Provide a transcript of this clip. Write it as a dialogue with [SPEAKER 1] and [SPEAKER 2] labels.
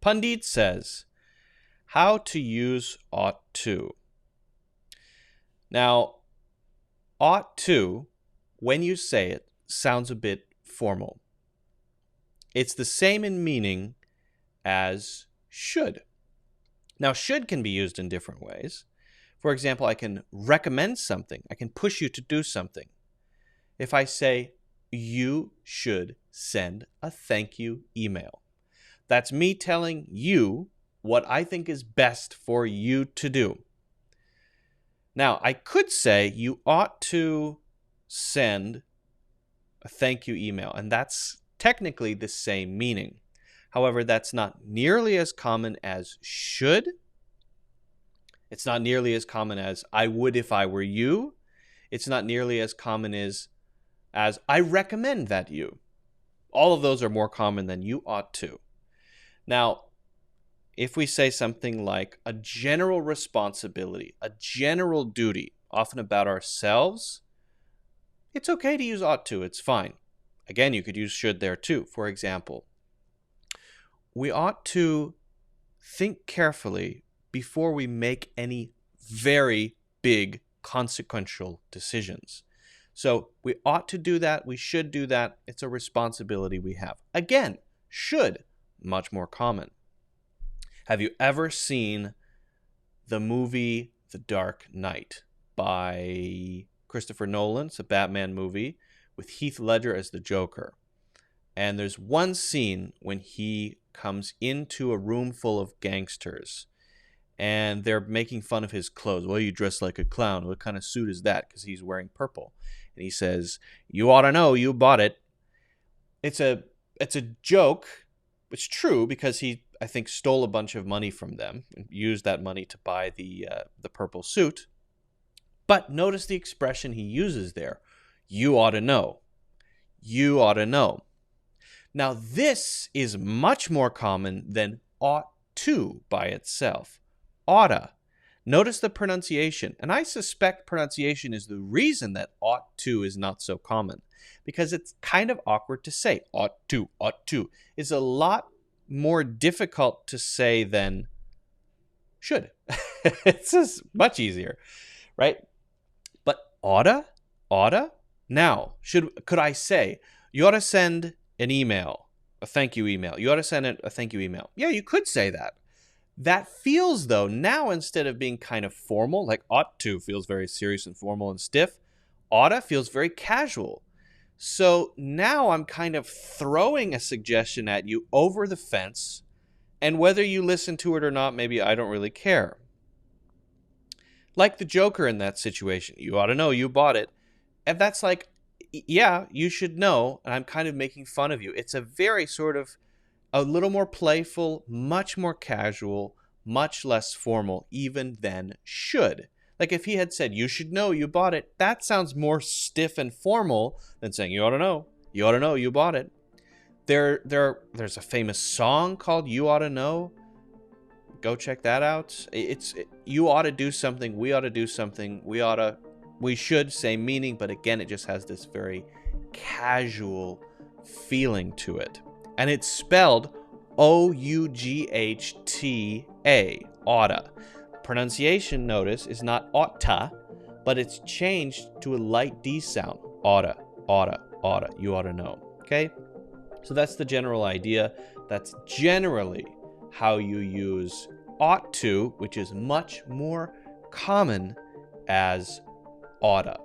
[SPEAKER 1] Pundit says, how to use ought to. Now, ought to, when you say it, sounds a bit formal. It's the same in meaning as should. Now, should can be used in different ways. For example, I can recommend something. I can push you to do something. If I say, you should send a thank you email. That's me telling you what I think is best for you to do. Now, I could say you ought to send a thank you email, and that's technically the same meaning. However, that's not nearly as common as should. It's not nearly as common as I would if I were you. It's not nearly as common as I recommend that you. All of those are more common than you ought to. Now, if we say something like a general responsibility, a general duty, often about ourselves, it's okay to use ought to. It's fine. Again, you could use should there too. For example, we ought to think carefully before we make any very big consequential decisions. So we ought to do that. We should do that. It's a responsibility we have. Again, should, much more common. Have you ever seen the movie The Dark Knight by Christopher Nolan? It's a Batman movie with Heath Ledger as the Joker. And there's one scene when he comes into a room full of gangsters and they're making fun of his clothes. Well, you dress like a clown. What kind of suit is that? Because he's wearing purple. And he says, you ought to know, you bought it. It's a joke. It's true because he, I think, stole a bunch of money from them and used that money to buy the purple suit. But notice the expression he uses there. You ought to know. You ought to know. Now, this is much more common than ought to by itself. Oughta. Notice the pronunciation. And I suspect pronunciation is the reason that ought to is not so common. Because it's kind of awkward to say. Ought to is a lot more difficult to say than should. It's just much easier, right? But oughta? Now, could I say, you ought to send an email, a thank you email. You ought to send a thank you email. Yeah, you could say that. That feels, though, now instead of being kind of formal, like ought to feels very serious and formal and stiff, oughta feels very casual. So now I'm kind of throwing a suggestion at you over the fence, and whether you listen to it or not, maybe I don't really care. Like the Joker in that situation. You ought to know, you bought it. And that's like, yeah, you should know, and I'm kind of making fun of you. It's a very sort of, a little more playful, much more casual, much less formal, even than should. Like if he had said, you should know, you bought it, that sounds more stiff and formal than saying, you ought to know, you bought it. There's a famous song called You Ought to Know. Go check that out. You ought to do something, we ought to do something, we should, same meaning, but again, it just has this very casual feeling to it. And it's spelled O-U-G-H-T-A, oughta. Pronunciation, notice, is not oughta, but it's changed to a light D sound. Oughta. You ought to know. Okay? So that's the general idea. That's generally how you use ought to, which is much more common as oughta.